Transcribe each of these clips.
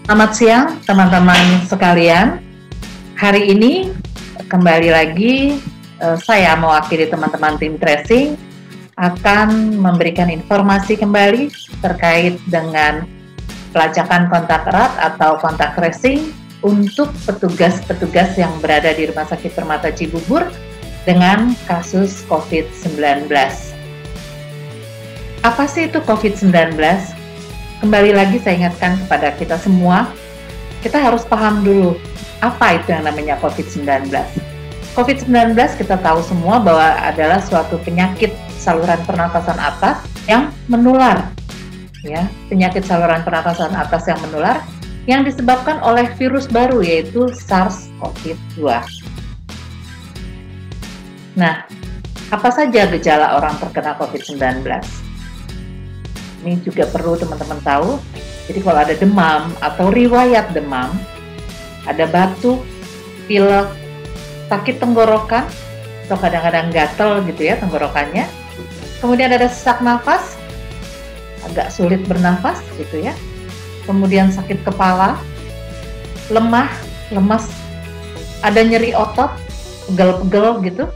Selamat siang teman-teman sekalian. Hari ini kembali lagi saya mewakili teman-teman tim tracing akan memberikan informasi kembali terkait dengan pelacakan kontak erat atau kontak tracing untuk petugas-petugas yang berada di Rumah Sakit Permata Cibubur dengan kasus COVID-19. Apa sih itu COVID-19? Kembali lagi saya ingatkan kepada kita semua, kita harus paham dulu apa itu yang namanya COVID-19. COVID-19 kita tahu semua bahwa adalah suatu penyakit saluran pernafasan atas yang menular. Ya, penyakit saluran pernafasan atas yang menular yang disebabkan oleh virus baru yaitu SARS-CoV-2. Nah, apa saja gejala orang terkena COVID-19? Ini juga perlu teman-teman tahu. Jadi kalau ada demam atau riwayat demam, ada batuk, pilek, sakit tenggorokan, atau kadang-kadang gatel gitu ya tenggorokannya. Kemudian ada sesak nafas, agak sulit bernafas gitu ya. Kemudian sakit kepala, lemah, lemas, ada nyeri otot, pegel-pegel gitu,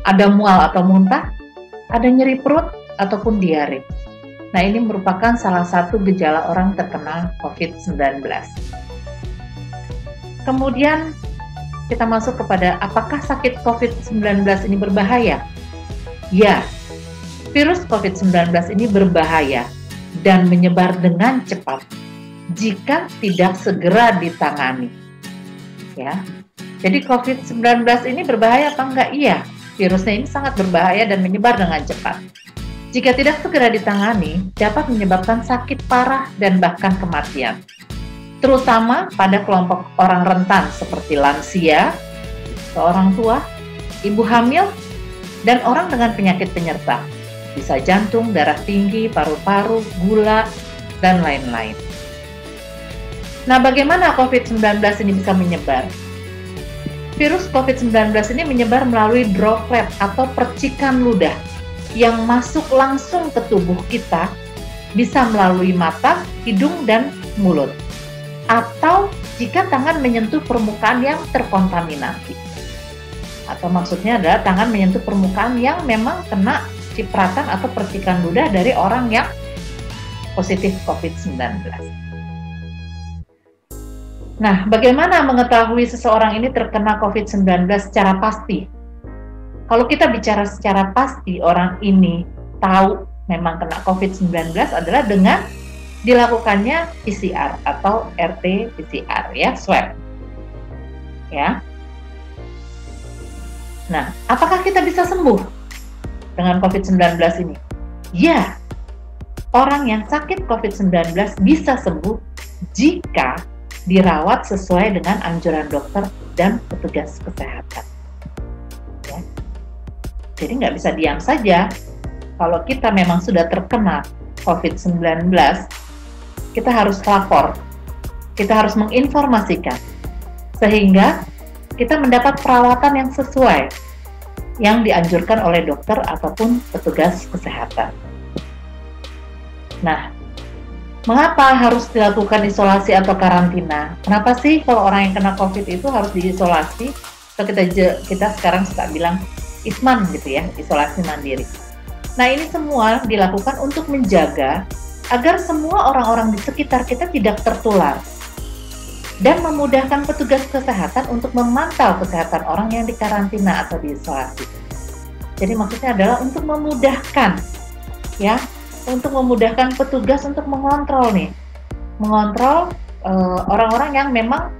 ada mual atau muntah, ada nyeri perut ataupun diare. Nah, ini merupakan salah satu gejala orang terkena COVID-19. Kemudian kita masuk kepada apakah sakit COVID-19 ini berbahaya? Ya, virus COVID-19 ini berbahaya dan menyebar dengan cepat jika tidak segera ditangani. Ya, jadi COVID-19 ini berbahaya apa enggak? Iya, virusnya ini sangat berbahaya dan menyebar dengan cepat. Jika tidak segera ditangani, dapat menyebabkan sakit parah dan bahkan kematian. Terutama pada kelompok orang rentan seperti lansia, seorang tua, ibu hamil, dan orang dengan penyakit penyerta. Bisa jantung, darah tinggi, paru-paru, gula, dan lain-lain. Nah, bagaimana COVID-19 ini bisa menyebar? Virus COVID-19 ini menyebar melalui droplet atau percikan ludah yang masuk langsung ke tubuh kita, bisa melalui mata, hidung, dan mulut. Atau jika tangan menyentuh permukaan yang terkontaminasi. Atau maksudnya adalah tangan menyentuh permukaan yang memang kena cipratan atau percikan ludah dari orang yang positif COVID-19. Nah, bagaimana mengetahui seseorang ini terkena COVID-19 secara pasti? Kalau kita bicara secara pasti orang ini tahu memang kena COVID-19 adalah dengan dilakukannya PCR atau RT-PCR ya, swab. Ya. Nah, apakah kita bisa sembuh dengan COVID-19 ini? Ya. Orang yang sakit COVID-19 bisa sembuh jika dirawat sesuai dengan anjuran dokter dan petugas kesehatan. Jadi nggak bisa diam saja. Kalau kita memang sudah terkena COVID-19, kita harus lapor, kita harus menginformasikan, sehingga kita mendapat perawatan yang sesuai, yang dianjurkan oleh dokter ataupun petugas kesehatan. Nah, mengapa harus dilakukan isolasi atau karantina? Kenapa sih kalau orang yang kena COVID itu harus diisolasi? Atau kita sekarang suka bilang, ISMAN gitu ya, isolasi mandiri. Nah, ini semua dilakukan untuk menjaga agar semua orang-orang di sekitar kita tidak tertular dan memudahkan petugas kesehatan untuk memantau kesehatan orang yang dikarantina atau diisolasi. Jadi maksudnya adalah untuk memudahkan ya, untuk memudahkan petugas untuk mengontrol orang-orang yang memang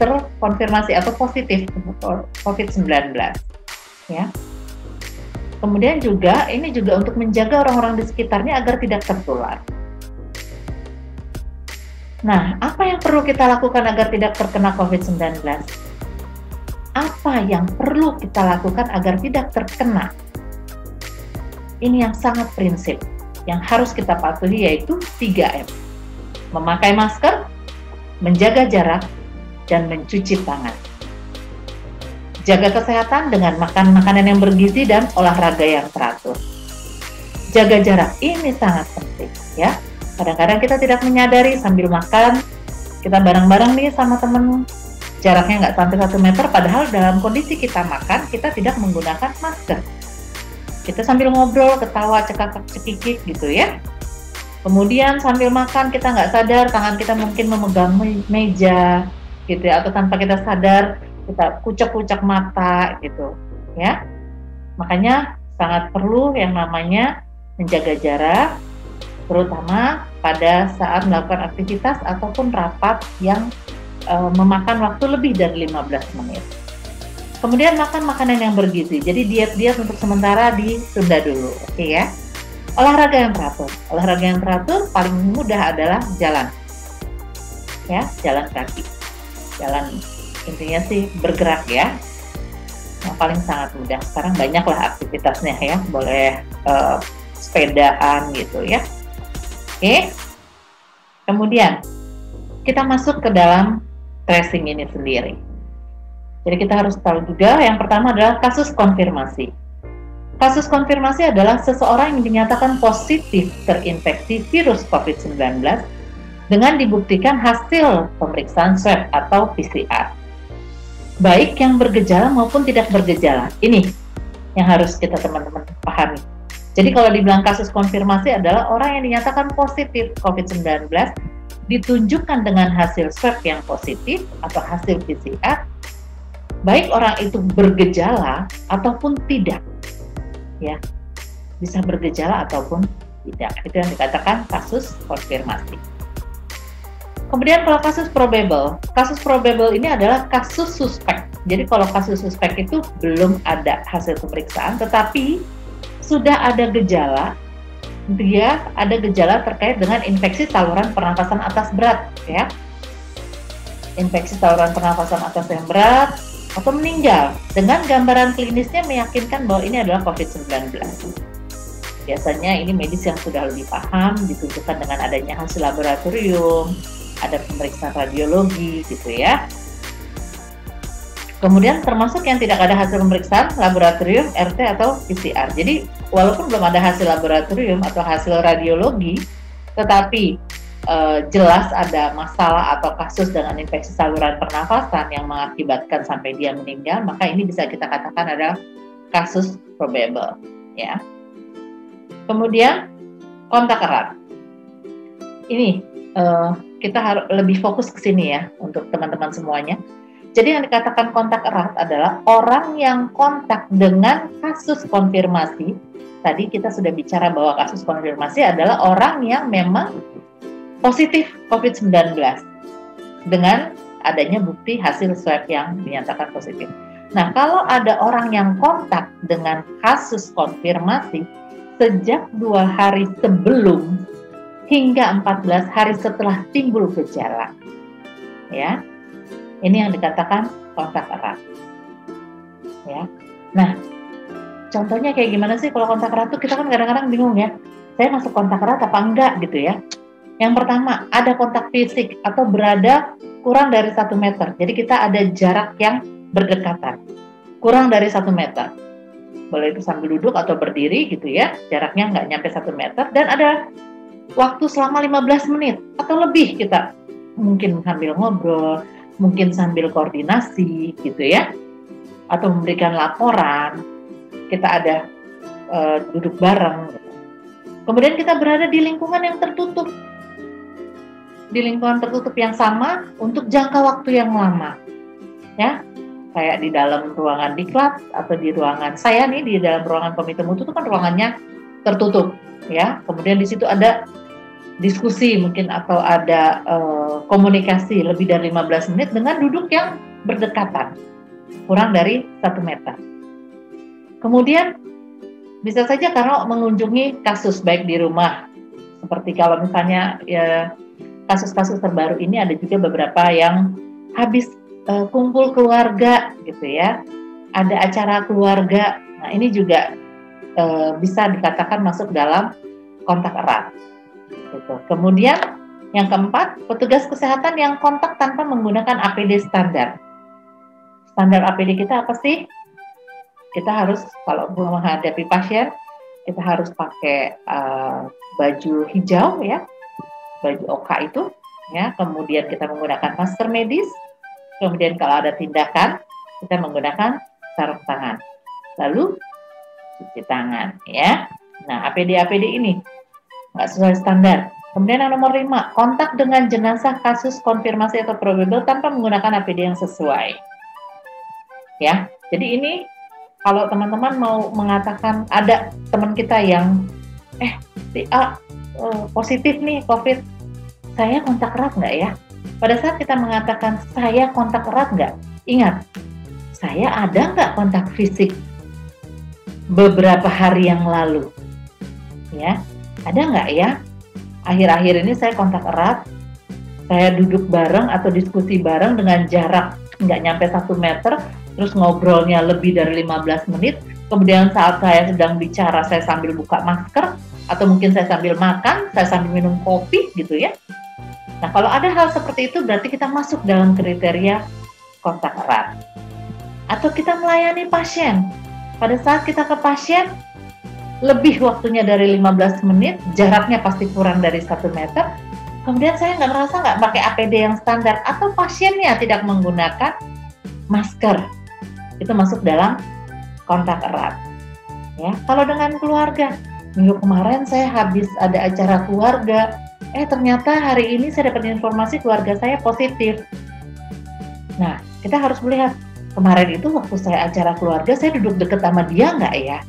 terkonfirmasi atau positif COVID-19. Ya. Kemudian juga ini juga untuk menjaga orang-orang di sekitarnya agar tidak tertular. Nah, apa yang perlu kita lakukan agar tidak terkena COVID-19? Apa yang perlu kita lakukan agar tidak terkena? Ini yang sangat prinsip, yang harus kita patuhi yaitu 3M. Memakai masker, menjaga jarak, dan mencuci tangan. Jaga kesehatan dengan makan makanan yang bergizi dan olahraga yang teratur. Jaga jarak, ini sangat penting ya. Kadang-kadang kita tidak menyadari sambil makan, Kita bareng-bareng nih sama temen, jaraknya nggak sampai 1 meter, padahal dalam kondisi kita makan, kita tidak menggunakan masker. Kita sambil ngobrol, ketawa, cekakak-cekikik gitu ya. Kemudian sambil makan kita nggak sadar tangan kita mungkin memegang meja gitu ya, atau tanpa kita sadar kita kucek-kucek mata gitu ya. Makanya sangat perlu yang namanya menjaga jarak, terutama pada saat melakukan aktivitas ataupun rapat yang memakan waktu lebih dari 15 menit. Kemudian makan makanan yang bergizi. Jadi diet-diet untuk sementara ditunda dulu, oke ya. Olahraga yang teratur. Olahraga yang teratur paling mudah adalah jalan. Ya, jalan kaki. Jalan intinya sih bergerak ya. Yang paling sangat mudah. Sekarang banyaklah aktivitasnya ya. Boleh sepedaan gitu ya. Oke. Kemudian kita masuk ke dalam tracing ini sendiri. Jadi kita harus tahu juga yang pertama adalah kasus konfirmasi. Kasus konfirmasi adalah seseorang yang dinyatakan positif terinfeksi virus COVID-19 dengan dibuktikan hasil pemeriksaan swab atau PCR. Baik yang bergejala maupun tidak bergejala. Ini yang harus kita teman-teman pahami. Jadi kalau dibilang kasus konfirmasi adalah orang yang dinyatakan positif COVID-19 ditunjukkan dengan hasil swab yang positif atau hasil PCR, baik orang itu bergejala ataupun tidak. Ya, bisa bergejala ataupun tidak. Itu yang dikatakan kasus konfirmasi. Kemudian kalau kasus probable ini adalah kasus suspek. Jadi kalau kasus suspek itu belum ada hasil pemeriksaan, tetapi sudah ada gejala, dia ada gejala terkait dengan infeksi saluran pernafasan atas berat, ya. Infeksi saluran pernafasan atas yang berat, atau meninggal dengan gambaran klinisnya meyakinkan bahwa ini adalah COVID-19. Biasanya ini medis yang sudah lebih paham, ditunjukkan dengan adanya hasil laboratorium, ada pemeriksaan radiologi gitu ya. Kemudian termasuk yang tidak ada hasil pemeriksaan laboratorium, RT atau PCR. Jadi walaupun belum ada hasil laboratorium atau hasil radiologi, tetapi jelas ada masalah atau kasus dengan infeksi saluran pernafasan yang mengakibatkan sampai dia meninggal, maka ini bisa kita katakan adalah kasus probable, ya. Kemudian kontak erat. Ini kita harus lebih fokus ke sini ya untuk teman-teman semuanya. Jadi yang dikatakan kontak erat adalah orang yang kontak dengan kasus konfirmasi. Tadi kita sudah bicara bahwa kasus konfirmasi adalah orang yang memang positif COVID-19 dengan adanya bukti hasil swab yang dinyatakan positif. Nah, kalau ada orang yang kontak dengan kasus konfirmasi sejak 2 hari sebelum hingga 14 hari setelah timbul gejala, ya, ini yang dikatakan kontak erat. Ya, nah, contohnya kayak gimana sih kalau kontak erat tuh kita kan kadang-kadang bingung ya, saya masuk kontak erat apa enggak gitu ya. Yang pertama, ada kontak fisik atau berada kurang dari 1 meter. Jadi kita ada jarak yang berdekatan, kurang dari 1 meter. Boleh itu sambil duduk atau berdiri gitu ya, jaraknya nggak nyampe 1 meter. Dan ada waktu selama 15 menit atau lebih kita mungkin sambil ngobrol, mungkin sambil koordinasi gitu ya, atau memberikan laporan, kita ada duduk bareng. Kemudian kita berada di lingkungan yang tertutup, di lingkungan tertutup yang sama untuk jangka waktu yang lama, ya, kayak di dalam ruangan diklat atau di ruangan saya nih di dalam ruangan komite mutu itu kan ruangannya tertutup, ya. Kemudian di situ ada diskusi mungkin atau ada komunikasi lebih dari 15 menit dengan duduk yang berdekatan, kurang dari 1 meter. Kemudian bisa saja karena mengunjungi kasus baik di rumah, seperti kalau misalnya ya, kasus-kasus terbaru ini ada juga beberapa yang habis kumpul keluarga gitu ya, ada acara keluarga. Nah ini juga bisa dikatakan masuk dalam kontak erat. Gitu. Kemudian yang keempat, petugas kesehatan yang kontak tanpa menggunakan APD standar. Standar APD kita apa sih? Kita harus kalau menghadapi pasien, kita harus pakai baju hijau ya, baju OK itu, ya. Kemudian kita menggunakan masker medis. Kemudian kalau ada tindakan, kita menggunakan sarung tangan. Lalu cuci tangan, ya. Nah, APD ini nggak sesuai standar. Kemudian yang nomor 5, kontak dengan jenazah kasus konfirmasi atau probable tanpa menggunakan APD yang sesuai. Ya, jadi ini kalau teman-teman mau mengatakan ada teman kita yang si A positif nih COVID, saya kontak erat nggak ya? Pada saat kita mengatakan saya kontak erat nggak, ingat, saya ada nggak kontak fisik beberapa hari yang lalu? Ya, ada nggak ya? Akhir-akhir ini saya kontak erat, saya duduk bareng atau diskusi bareng dengan jarak nggak nyampe 1 meter, terus ngobrolnya lebih dari 15 menit, kemudian saat saya sedang bicara saya sambil buka masker, atau mungkin saya sambil makan, saya sambil minum kopi gitu ya. Nah, kalau ada hal seperti itu berarti kita masuk dalam kriteria kontak erat. Atau kita melayani pasien, pada saat kita ke pasien, lebih waktunya dari 15 menit, jaraknya pasti kurang dari 1 meter, kemudian saya nggak pakai APD yang standar, atau pasiennya tidak menggunakan masker, itu masuk dalam kontak erat. Ya, kalau dengan keluarga, minggu kemarin saya habis ada acara keluarga, ternyata hari ini saya dapat informasi keluarga saya positif. Nah, kita harus melihat, kemarin itu waktu saya acara keluarga, saya duduk dekat sama dia nggak ya?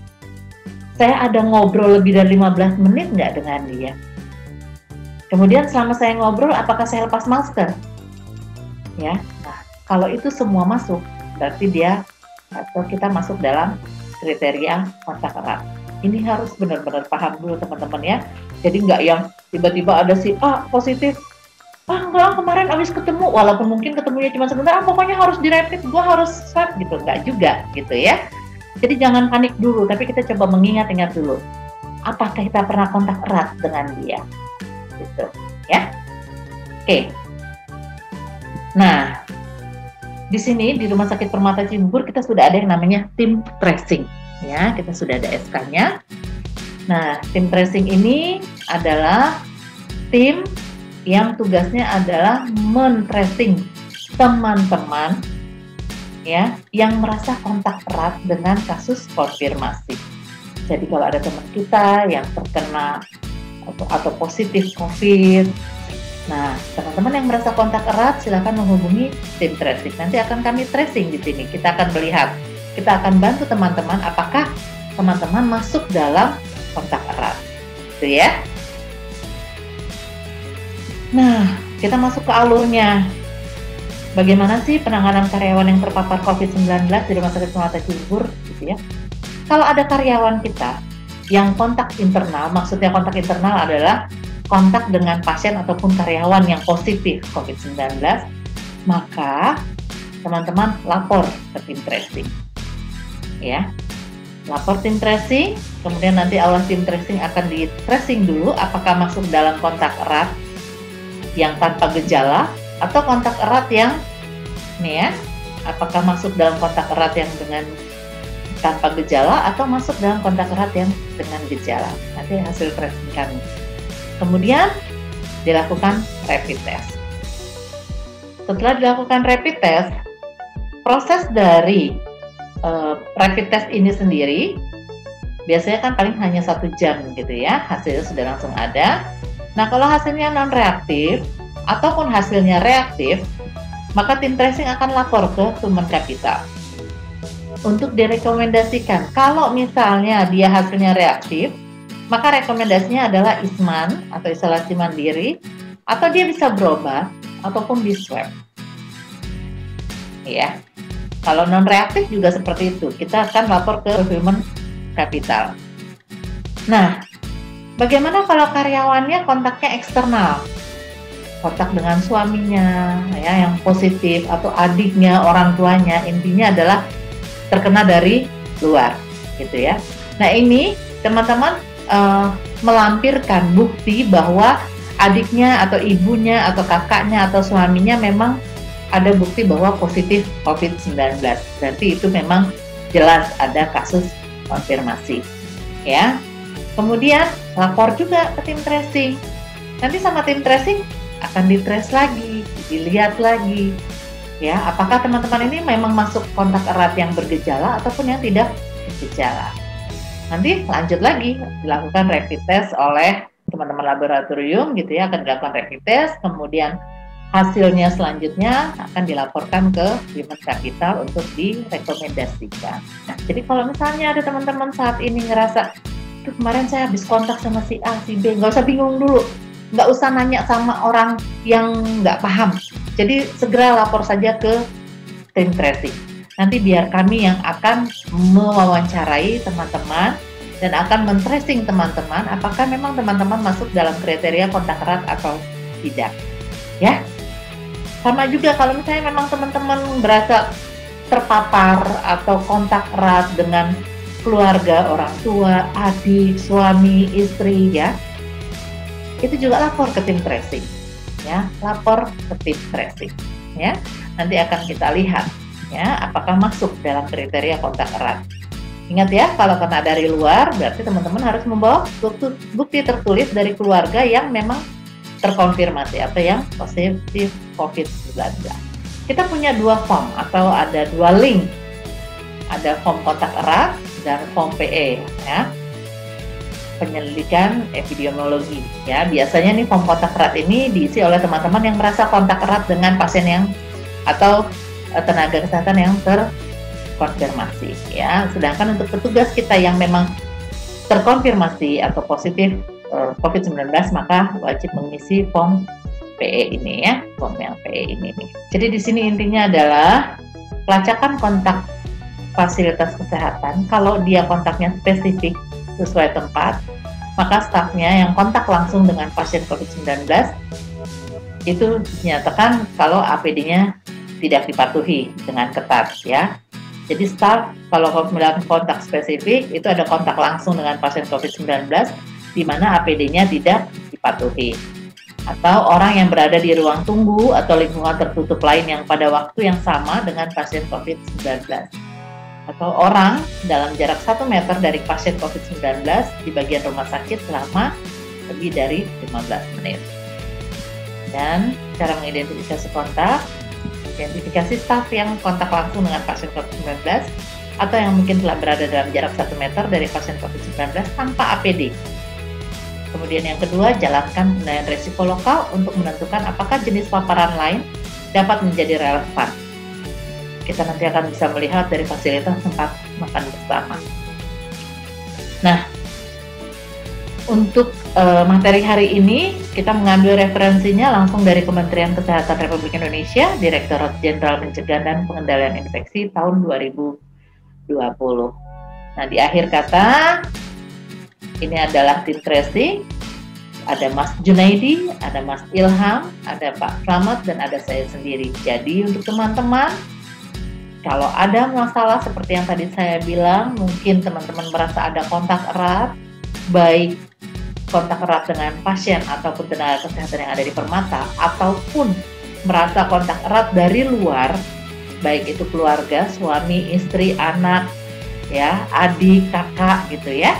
Saya ada ngobrol lebih dari 15 menit nggak dengan dia? Kemudian selama saya ngobrol, apakah saya lepas masker? Ya, nah, kalau itu semua masuk, berarti dia atau kita masuk dalam kriteria kontak erat. Ini harus benar-benar paham dulu teman-teman ya. Jadi nggak yang tiba-tiba ada si A positif, enggak, kemarin habis ketemu, walaupun mungkin ketemunya cuma sebentar, pokoknya harus direpit, gua harus swab gitu, nggak juga gitu ya. Jadi jangan panik dulu, tapi kita coba mengingat-ingat dulu, apakah kita pernah kontak erat dengan dia, gitu, ya. Oke. Nah, di sini di Rumah Sakit Permata Cibubur kita sudah ada yang namanya tim tracing, ya. Kita sudah ada SK-nya. Nah, tim tracing ini adalah tim yang tugasnya adalah men-tracing teman-teman ya yang merasa kontak erat dengan kasus konfirmasi. Jadi kalau ada teman kita yang terkena atau positif COVID, nah teman-teman yang merasa kontak erat silakan menghubungi tim tracing. Nanti akan kami tracing di sini. Kita akan melihat, kita akan bantu teman-teman apakah teman-teman masuk dalam kontak erat, gitu ya. Nah, kita masuk ke alurnya. Bagaimana sih penanganan karyawan yang terpapar COVID-19 di Rumah Sakit Permata Cibubur, gitu ya? Kalau ada karyawan kita yang kontak internal, maksudnya kontak internal adalah kontak dengan pasien ataupun karyawan yang positif COVID-19, maka teman-teman lapor ke tim tracing, ya. Lapor tim tracing, kemudian nanti awal tim tracing akan di tracing dulu apakah masuk dalam kontak erat yang tanpa gejala atau kontak erat yang nih ya, apakah masuk dalam kontak erat yang dengan tanpa gejala atau masuk dalam kontak erat yang dengan gejala. Nanti hasil tracing kami. Kemudian dilakukan rapid test. Setelah dilakukan rapid test, proses dari rapid test ini sendiri biasanya kan paling hanya 1 jam gitu ya, hasilnya sudah langsung ada. Nah, kalau hasilnya non-reaktif ataupun hasilnya reaktif, maka tim tracing akan lapor ke Sumen Kapital untuk direkomendasikan. Kalau misalnya dia hasilnya reaktif, maka rekomendasinya adalah ISMAN atau isolasi mandiri, atau dia bisa berobat ataupun di swab. Ya, kalau non-reaktif juga seperti itu, kita akan lapor ke Sumen Kapital. Nah, bagaimana kalau karyawannya kontaknya eksternal? Kontak dengan suaminya ya yang positif atau adiknya, orang tuanya, intinya adalah terkena dari luar gitu ya. Nah, ini teman-teman melampirkan bukti bahwa adiknya atau ibunya atau kakaknya atau suaminya memang ada bukti bahwa positif COVID-19. Berarti itu memang jelas ada kasus konfirmasi ya. Kemudian lapor juga ke tim tracing. Nanti sama tim tracing akan ditrace lagi, dilihat lagi, ya, apakah teman-teman ini memang masuk kontak erat yang bergejala ataupun yang tidak bergejala. Nanti lanjut lagi, dilakukan rapid test oleh teman-teman laboratorium gitu ya, akan dilakukan rapid test, kemudian hasilnya selanjutnya akan dilaporkan ke human capital untuk direkomendasikan. Nah, jadi kalau misalnya ada teman-teman saat ini ngerasa, tuh kemarin saya habis kontak sama si A, si B, nggak usah bingung dulu, nggak usah nanya sama orang yang nggak paham. Jadi segera lapor saja ke tim tracing. Nanti biar kami yang akan mewawancarai teman-teman dan akan men-tracing teman-teman apakah memang teman-teman masuk dalam kriteria kontak erat atau tidak. Ya, sama juga kalau misalnya memang teman-teman berasa terpapar atau kontak erat dengan keluarga, orang tua, adik, suami, istri, ya, itu juga lapor ke tim tracing, ya, lapor ke tim tracing, ya. Nanti akan kita lihat, ya, apakah masuk dalam kriteria kontak erat. Ingat ya, kalau kena dari luar, berarti teman-teman harus membawa bukti tertulis dari keluarga yang memang terkonfirmasi atau yang positif COVID-19. Kita punya dua form atau ada dua link, ada form kontak erat dan form PE, ya, penyelidikan epidemiologi, ya. Biasanya nih form kontak erat ini diisi oleh teman-teman yang merasa kontak erat dengan pasien yang atau tenaga kesehatan yang terkonfirmasi, ya. Sedangkan untuk petugas kita yang memang terkonfirmasi atau positif COVID-19 maka wajib mengisi form PE ini, ya, form yang PE ini. Jadi di sini intinya adalah pelacakan kontak fasilitas kesehatan. Kalau dia kontaknya spesifik sesuai tempat, maka stafnya yang kontak langsung dengan pasien COVID-19 itu dinyatakan kalau APD-nya tidak dipatuhi dengan ketat, ya. Jadi staf kalau melakukan kontak spesifik itu ada kontak langsung dengan pasien COVID-19 di mana APD-nya tidak dipatuhi. Atau orang yang berada di ruang tunggu atau lingkungan tertutup lain yang pada waktu yang sama dengan pasien COVID-19. Atau orang dalam jarak 1 meter dari pasien COVID-19 di bagian rumah sakit selama lebih dari 15 menit. Dan cara mengidentifikasi kontak, identifikasi staf yang kontak langsung dengan pasien COVID-19 atau yang mungkin telah berada dalam jarak 1 meter dari pasien COVID-19 tanpa APD. Kemudian yang kedua, jalankan penilaian risiko lokal untuk menentukan apakah jenis paparan lain dapat menjadi relevan. Kita nanti akan bisa melihat dari fasilitas tempat makan bersama. Nah, untuk materi hari ini kita mengambil referensinya langsung dari Kementerian Kesehatan Republik Indonesia, Direktorat Jenderal Pencegahan dan Pengendalian Infeksi tahun 2020. Nah, di akhir kata ini adalah tim tracing, ada Mas Junaidi, ada Mas Ilham, ada Pak Slamet, dan ada saya sendiri. Jadi untuk teman-teman, kalau ada masalah seperti yang tadi saya bilang, mungkin teman-teman merasa ada kontak erat, baik kontak erat dengan pasien ataupun tenaga kesehatan yang ada di Permata, ataupun merasa kontak erat dari luar, baik itu keluarga, suami, istri, anak, ya, adik, kakak, gitu ya.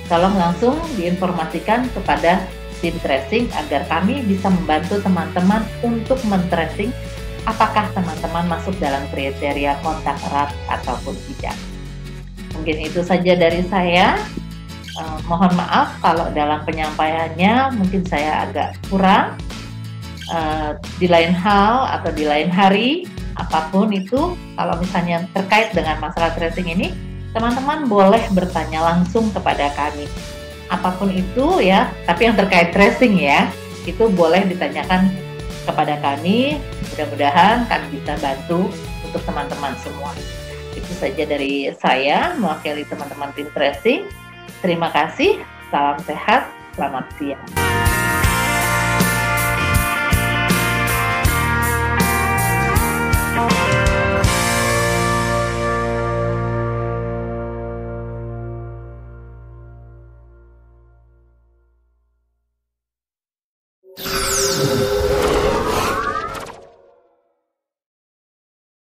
Tolong langsung diinformasikan kepada tim tracing agar kami bisa membantu teman-teman untuk men-tracing apakah teman-teman masuk dalam kriteria kontak erat ataupun tidak. Mungkin itu saja dari saya. Mohon maaf kalau dalam penyampaiannya mungkin saya agak kurang. Di lain hal atau di lain hari, apapun itu, kalau misalnya terkait dengan masalah tracing ini, teman-teman boleh bertanya langsung kepada kami. Apapun itu ya, tapi yang terkait tracing ya, itu boleh ditanyakan kepada kami. Mudah-mudahan kami bisa bantu untuk teman-teman semua. Itu saja dari saya, mewakili teman-teman tim tracing. Terima kasih, salam sehat, selamat siang.